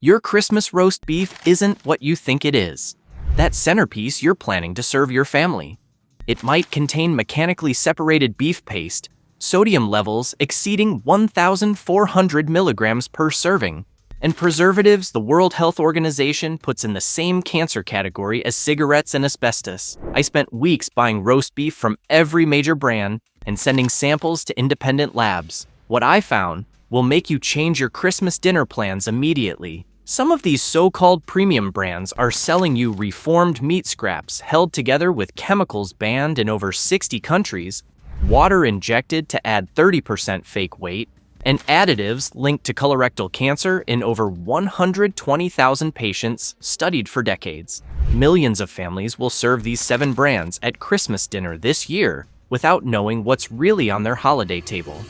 Your Christmas roast beef isn't what you think it is. That centerpiece you're planning to serve your family. It might contain mechanically separated beef paste, sodium levels exceeding 1,400 milligrams per serving, and preservatives the World Health Organization puts in the same cancer category as cigarettes and asbestos. I spent weeks buying roast beef from every major brand and sending samples to independent labs. What I found will make you change your Christmas dinner plans immediately. Some of these so-called premium brands are selling you reformed meat scraps held together with chemicals banned in over 60 countries, water injected to add 30% fake weight, and additives linked to colorectal cancer in over 120,000 patients studied for decades. Millions of families will serve these 7 brands at Christmas dinner this year without knowing what's really on their holiday table.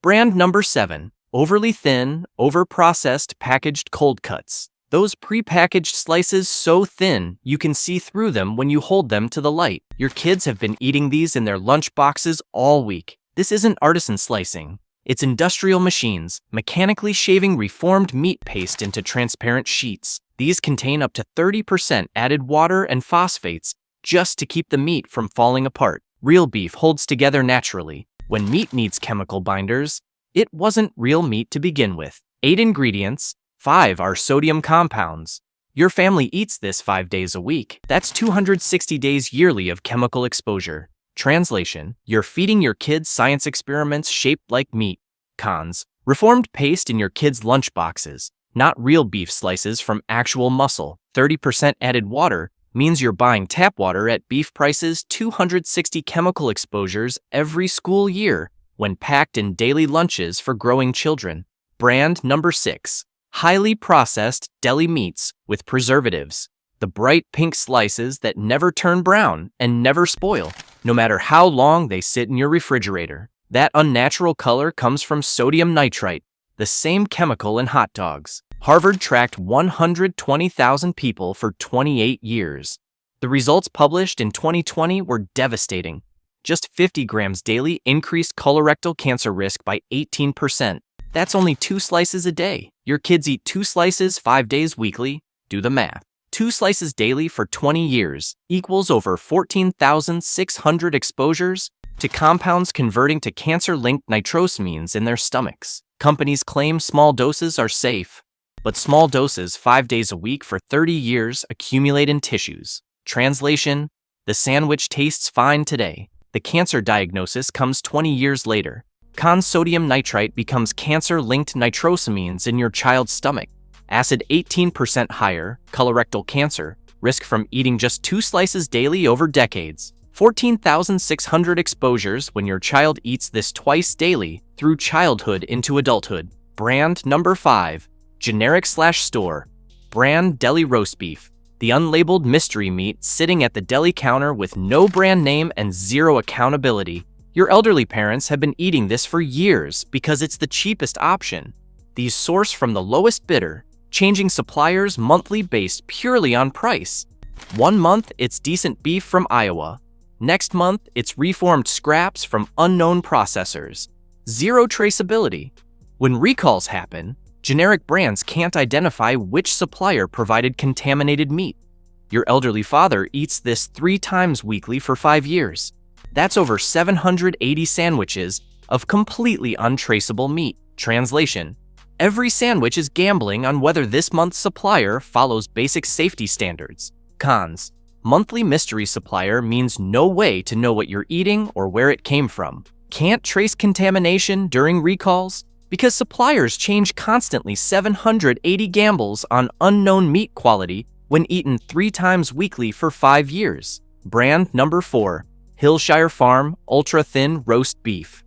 Brand number 7. Overly thin, over-processed packaged cold cuts. Those pre-packaged slices so thin you can see through them when you hold them to the light. Your kids have been eating these in their lunch boxes all week. This isn't artisan slicing. It's industrial machines, mechanically shaving reformed meat paste into transparent sheets. These contain up to 30% added water and phosphates just to keep the meat from falling apart. Real beef holds together naturally. When meat needs chemical binders, it wasn't real meat to begin with. 8 ingredients, 5 are sodium compounds. Your family eats this 5 days a week. That's 260 days yearly of chemical exposure. Translation: you're feeding your kids science experiments shaped like meat. Cons: reformed paste in your kids' lunch boxes, not real beef slices from actual muscle. 30% added water means you're buying tap water at beef prices. 260 chemical exposures every school year when packed in daily lunches for growing children. Brand number 6. Highly processed deli meats with preservatives. The bright pink slices that never turn brown and never spoil, no matter how long they sit in your refrigerator. That unnatural color comes from sodium nitrite, the same chemical in hot dogs. Harvard tracked 120,000 people for 28 years. The results published in 2020 were devastating. Just 50 grams daily increased colorectal cancer risk by 18%. That's only 2 slices a day. Your kids eat 2 slices 5 days weekly. Do the math. 2 slices daily for 20 years equals over 14,600 exposures to compounds converting to cancer-linked nitrosamines in their stomachs. Companies claim small doses are safe, but small doses 5 days a week for 30 years accumulate in tissues. Translation: the sandwich tastes fine today. The cancer diagnosis comes 20 years later. Sodium nitrite becomes cancer-linked nitrosamines in your child's stomach. Acid 18% higher, colorectal cancer, risk from eating just 2 slices daily over decades. 14,600 exposures when your child eats this twice daily through childhood into adulthood. Brand number 5. Generic/store. Brand Deli roast beef. The unlabeled mystery meat sitting at the deli counter with no brand name and zero accountability. Your elderly parents have been eating this for years because it's the cheapest option. These source from the lowest bidder, changing suppliers monthly based purely on price. 1 month, it's decent beef from Iowa. Next month, it's reformed scraps from unknown processors. Zero traceability. When recalls happen, generic brands can't identify which supplier provided contaminated meat. Your elderly father eats this 3 times weekly for 5 years. That's over 780 sandwiches of completely untraceable meat. Translation: every sandwich is gambling on whether this month's supplier follows basic safety standards. Cons: monthly mystery supplier means no way to know what you're eating or where it came from. Can't trace contamination during recalls because suppliers change constantly. 780 gambles on unknown meat quality when eaten 3 times weekly for 5 years. Brand number 4. Hillshire Farm ultra-thin roast beef.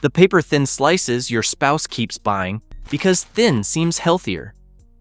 The paper-thin slices your spouse keeps buying because thin seems healthier.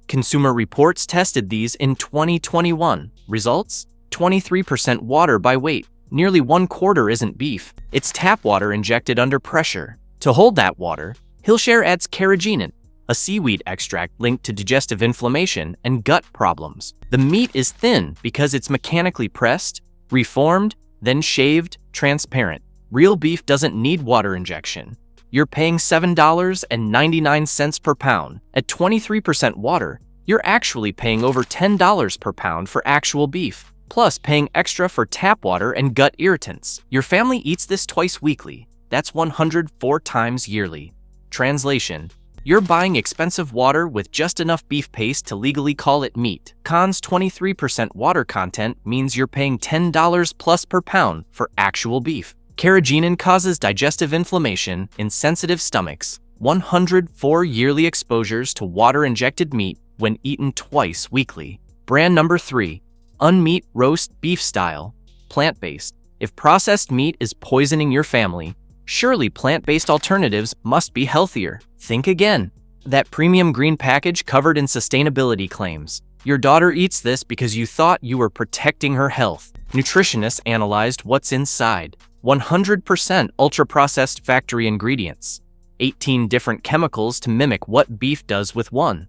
Consumer Reports tested these in 2021. Results: 23% water by weight. Nearly 1/4 isn't beef. It's tap water injected under pressure. To hold that water, Hillshire adds carrageenan, a seaweed extract linked to digestive inflammation and gut problems. The meat is thin because it's mechanically pressed, reformed, then shaved, transparent. Real beef doesn't need water injection. you're paying $7.99 per pound. At 23% water, you're actually paying over $10 per pound for actual beef, plus paying extra for tap water and gut irritants. Your family eats this twice weekly. That's 104 times yearly. Translation: you're buying expensive water with just enough beef paste to legally call it meat. Cons: 23% water content means you're paying $10 plus per pound for actual beef. Carrageenan causes digestive inflammation in sensitive stomachs. 104 yearly exposures to water-injected meat when eaten twice weekly. Brand number 3. Unmeat roast beef style. Plant-based. If processed meat is poisoning your family, surely plant-based alternatives must be healthier. Think again. That premium green package covered in sustainability claims. Your daughter eats this because you thought you were protecting her health. Nutritionists analyzed what's inside. 100% ultra-processed factory ingredients. 18 different chemicals to mimic what beef does with one.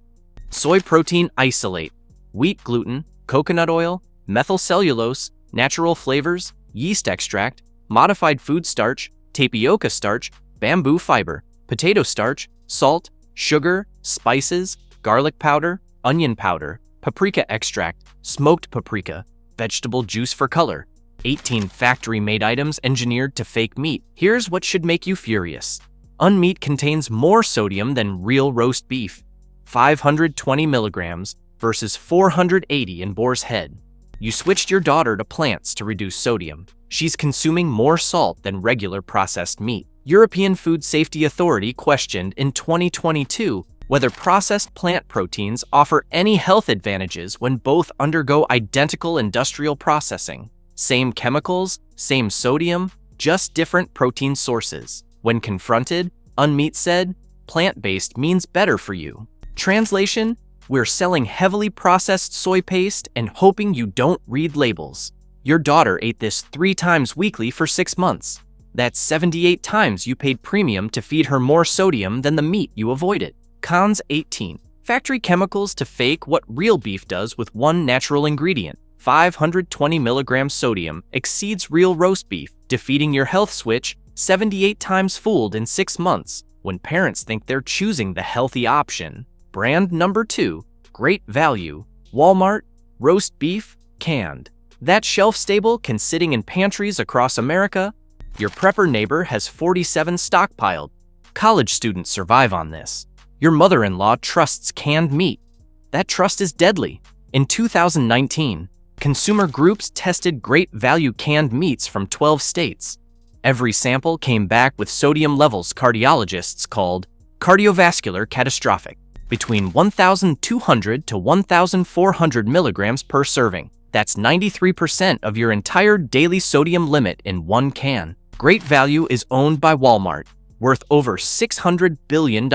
Soy protein isolate. Wheat gluten, coconut oil, methyl cellulose, natural flavors, yeast extract, modified food starch, tapioca starch, bamboo fiber, potato starch, salt, sugar, spices, garlic powder, onion powder, paprika extract, smoked paprika, vegetable juice for color. 18 factory-made items engineered to fake meat. Here's what should make you furious. Unmeat contains more sodium than real roast beef. 520 milligrams versus 480 in boar's head. You switched your daughter to plants to reduce sodium. She's consuming more salt than regular processed meat. European Food Safety Authority questioned in 2022 whether processed plant proteins offer any health advantages when both undergo identical industrial processing. Same chemicals, same sodium, just different protein sources. When confronted, Unmeat said, "Plant-based means better for you." Translation: we're selling heavily processed soy paste and hoping you don't read labels. Your daughter ate this 3 times weekly for 6 months. That's 78 times you paid premium to feed her more sodium than the meat you avoided. Cons: 18. Factory chemicals to fake what real beef does with one natural ingredient. 520 milligrams sodium exceeds real roast beef, defeating your health switch 78 times fooled in 6 months when parents think they're choosing the healthy option. Brand number 2. Great value. Walmart. Roast beef, canned. That shelf-stable can sitting in pantries across America. Your prepper neighbor has 47 stockpiled. College students survive on this. Your mother-in-law trusts canned meat. That trust is deadly. In 2019, consumer groups tested great value canned meats from 12 states. Every sample came back with sodium levels cardiologists called cardiovascular catastrophic, between 1,200 to 1,400 milligrams per serving. That's 93% of your entire daily sodium limit in one can. Great Value is owned by Walmart, worth over $600 billion.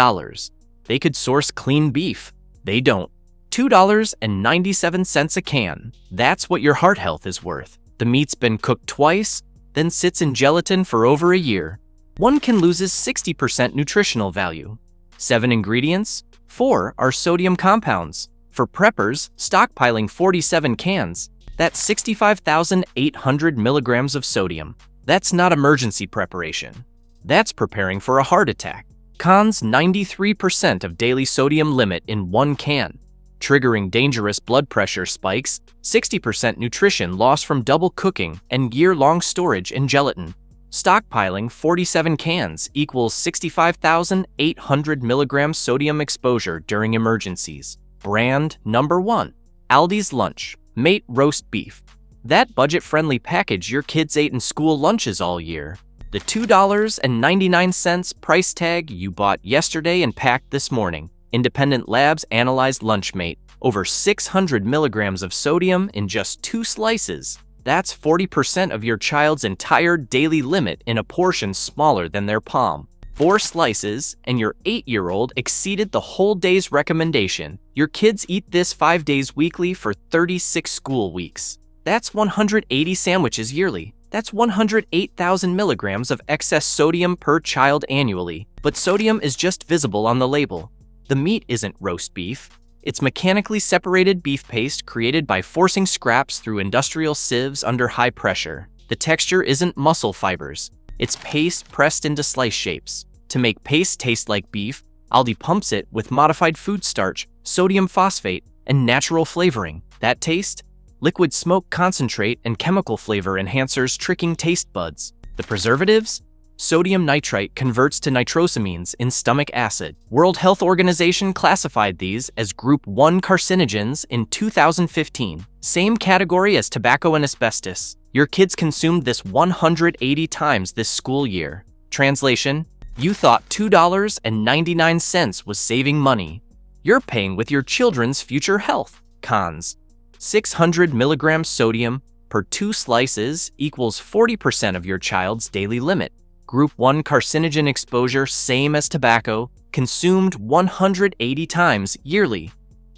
They could source clean beef. They don't. $2.97 a can. That's what your heart health is worth. The meat's been cooked twice, then sits in gelatin for over a year. One can loses 60% nutritional value. 7 ingredients, 4 are sodium compounds. For preppers, stockpiling 47 cans, that's 65,800 milligrams of sodium. That's not emergency preparation. That's preparing for a heart attack. Cons: 93% of daily sodium limit in one can, triggering dangerous blood pressure spikes, 60% nutrition loss from double cooking and year-long storage in gelatin. Stockpiling 47 cans equals 65,800 milligrams sodium exposure during emergencies. Brand number 1. Aldi's Lunch. Mate roast beef. That budget-friendly package your kids ate in school lunches all year. The $2.99 price tag you bought yesterday and packed this morning. Independent labs analyzed Lunchmate. Over 600 milligrams of sodium in just 2 slices. That's 40% of your child's entire daily limit in a portion smaller than their palm. 4 slices, and your 8-year-old exceeded the whole day's recommendation. Your kids eat this 5 days weekly for 36 school weeks. That's 180 sandwiches yearly. That's 108,000 milligrams of excess sodium per child annually. But sodium is just visible on the label. The meat isn't roast beef. It's mechanically separated beef paste created by forcing scraps through industrial sieves under high pressure. The texture isn't muscle fibers. It's paste pressed into slice shapes. To make paste taste like beef, Aldi pumps it with modified food starch, sodium phosphate, and natural flavoring. That taste? Liquid smoke concentrate and chemical flavor enhancers tricking taste buds. The preservatives? Sodium nitrite converts to nitrosamines in stomach acid. World Health Organization classified these as Group 1 carcinogens in 2015. Same category as tobacco and asbestos. Your kids consumed this 180 times this school year. Translation: you thought $2.99 was saving money. You're paying with your children's future health. Cons: 600 milligrams sodium per 2 slices equals 40% of your child's daily limit. Group 1 carcinogen exposure, same as tobacco, consumed 180 times yearly.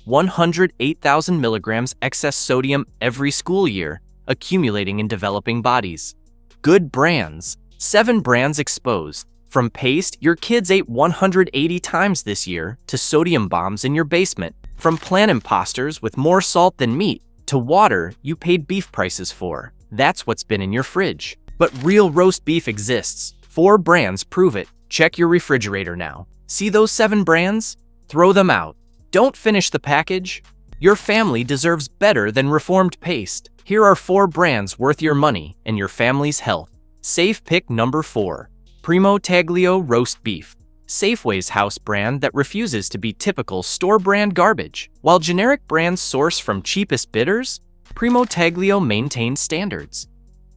108,000 milligrams excess sodium every school year, accumulating in developing bodies. Good brands. 7 brands exposed. From paste your kids ate 180 times this year to sodium bombs in your basement. From plant imposters with more salt than meat to water you paid beef prices for. That's what's been in your fridge. But real roast beef exists. 4 brands prove it. Check your refrigerator now. See those 7 brands? Throw them out. Don't finish the package. Your family deserves better than reformed paste. Here are 4 brands worth your money and your family's health. Safe pick number 4. Primo Taglio Roast Beef. Safeway's house brand that refuses to be typical store brand garbage. While generic brands source from cheapest bidders, Primo Taglio maintains standards.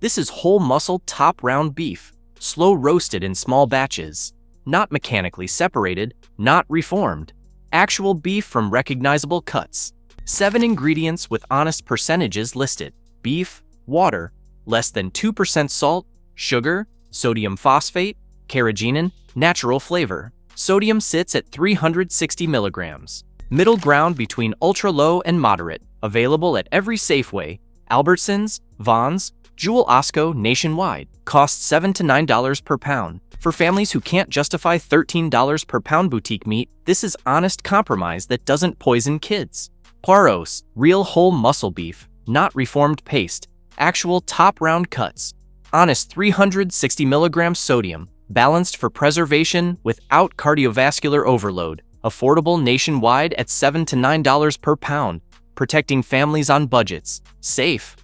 This is whole muscle top round beef, slow roasted in small batches, not mechanically separated, not reformed. Actual beef from recognizable cuts. 7 ingredients with honest percentages listed. Beef, water, less than 2% salt, sugar, sodium phosphate, carrageenan, natural flavor. Sodium sits at 360 milligrams. Middle ground between ultra-low and moderate. Available at every Safeway, Albertsons, Vons, Jewel Osco nationwide. Costs $7 to $9 per pound. For families who can't justify $13 per pound boutique meat, this is honest compromise that doesn't poison kids. Poros, real whole muscle beef, not reformed paste. Actual top round cuts. Honest 360 milligrams sodium, balanced for preservation without cardiovascular overload. Affordable nationwide at $7 to $9 per pound, protecting families on budgets. Safe.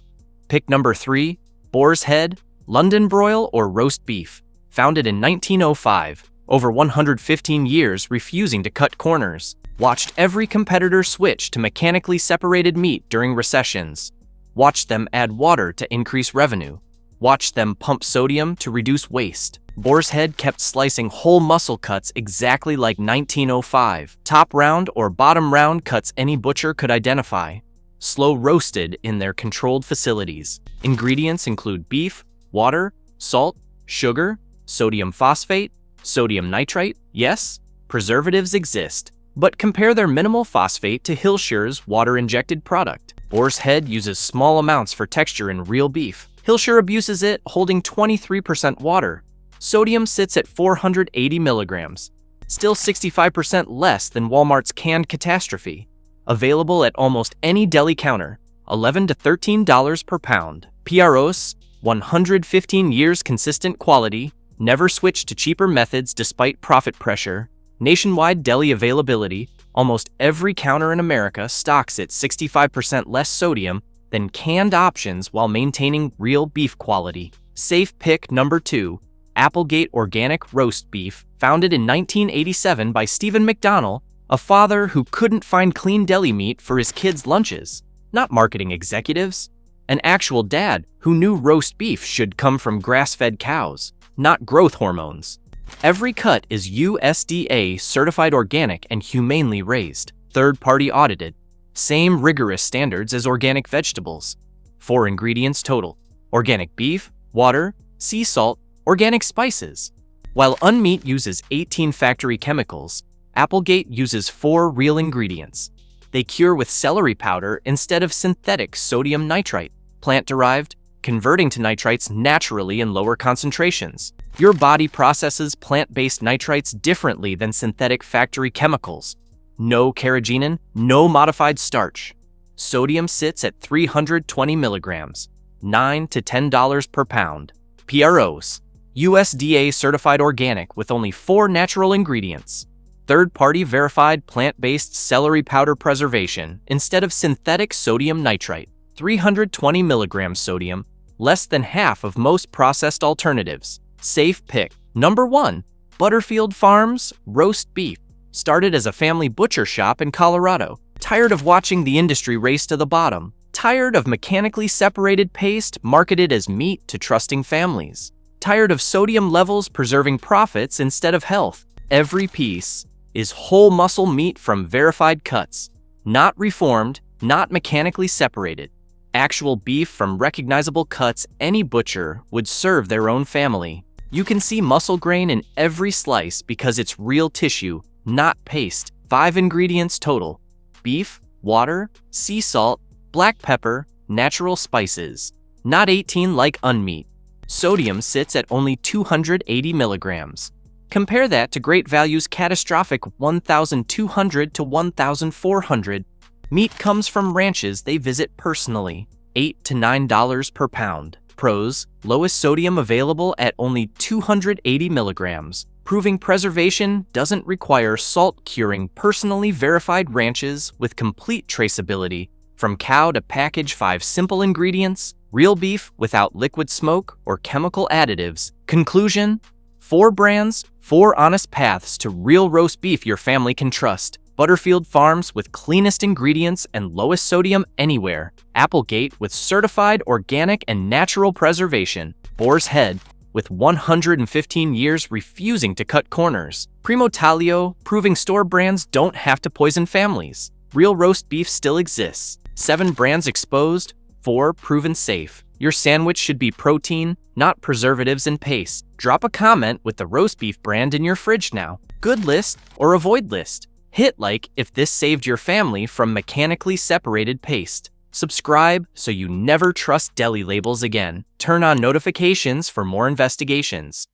Pick number 3, Boar's Head, London broil or roast beef. Founded in 1905, over 115 years refusing to cut corners. Watched every competitor switch to mechanically separated meat during recessions. Watched them add water to increase revenue. Watched them pump sodium to reduce waste. Boar's Head kept slicing whole muscle cuts exactly like 1905. Top round or bottom round cuts any butcher could identify. Slow roasted in their controlled facilities. Ingredients include beef, water, salt, sugar, sodium phosphate, sodium nitrite. Yes, preservatives exist, but compare their minimal phosphate to Hillshire's water-injected product. Boar's Head uses small amounts for texture in real beef. Hillshire abuses it, holding 23% water. Sodium sits at 480 milligrams, still 65% less than Walmart's canned catastrophe. Available at almost any deli counter, $11 to $13 per pound. Pros, 115 years consistent quality, never switched to cheaper methods despite profit pressure. Nationwide deli availability, almost every counter in America stocks at 65% less sodium than canned options while maintaining real beef quality. Safe pick number 2, Applegate Organic Roast Beef. Founded in 1987 by Stephen McDonnell, a father who couldn't find clean deli meat for his kids' lunches. Not marketing executives. An actual dad who knew roast beef should come from grass-fed cows, not growth hormones. Every cut is USDA certified organic and humanely raised, third-party audited. Same rigorous standards as organic vegetables. 4 ingredients total: organic beef, water, sea salt, organic spices. While unmeat uses 18 factory chemicals, Applegate uses 4 real ingredients. They cure with celery powder instead of synthetic sodium nitrite, plant-derived, converting to nitrites naturally in lower concentrations. Your body processes plant-based nitrites differently than synthetic factory chemicals. No carrageenan, no modified starch. Sodium sits at 320 milligrams, $9 to $10 per pound. Pros, USDA certified organic with only 4 natural ingredients. Third-party verified plant-based celery powder preservation instead of synthetic sodium nitrite. 320 milligrams sodium, less than half of most processed alternatives. Safe pick. Number 1. Butterfield Farms Roast Beef. Started as a family butcher shop in Colorado. Tired of watching the industry race to the bottom? Tired of mechanically separated paste marketed as meat to trusting families? Tired of sodium levels preserving profits instead of health? Every piece is whole muscle meat from verified cuts. Not reformed, not mechanically separated. Actual beef from recognizable cuts any butcher would serve their own family. You can see muscle grain in every slice because it's real tissue, not paste. 5 ingredients total: beef, water, sea salt, black pepper, natural spices. Not 18 like unmeat. Sodium sits at only 280 milligrams. Compare that to Great Value's catastrophic 1,200 to 1,400. Meat comes from ranches they visit personally. $8 to $9 per pound. Pros: lowest sodium available at only 280 milligrams, proving preservation doesn't require salt curing. Personally verified ranches with complete traceability from cow to package. 5 simple ingredients, real beef without liquid smoke or chemical additives. Conclusion: 4 brands, 4 honest paths to real roast beef your family can trust. Butterfield Farms with cleanest ingredients and lowest sodium anywhere. Applegate with certified organic and natural preservation. Boar's Head with 115 years refusing to cut corners. Primo Taglio, proving store brands don't have to poison families. Real roast beef still exists. 7 brands exposed, 4 proven safe. Your sandwich should be protein, not preservatives and paste. Drop a comment with the roast beef brand in your fridge now. Good list or avoid list. Hit like if this saved your family from mechanically separated paste. Subscribe so you never trust deli labels again. Turn on notifications for more investigations.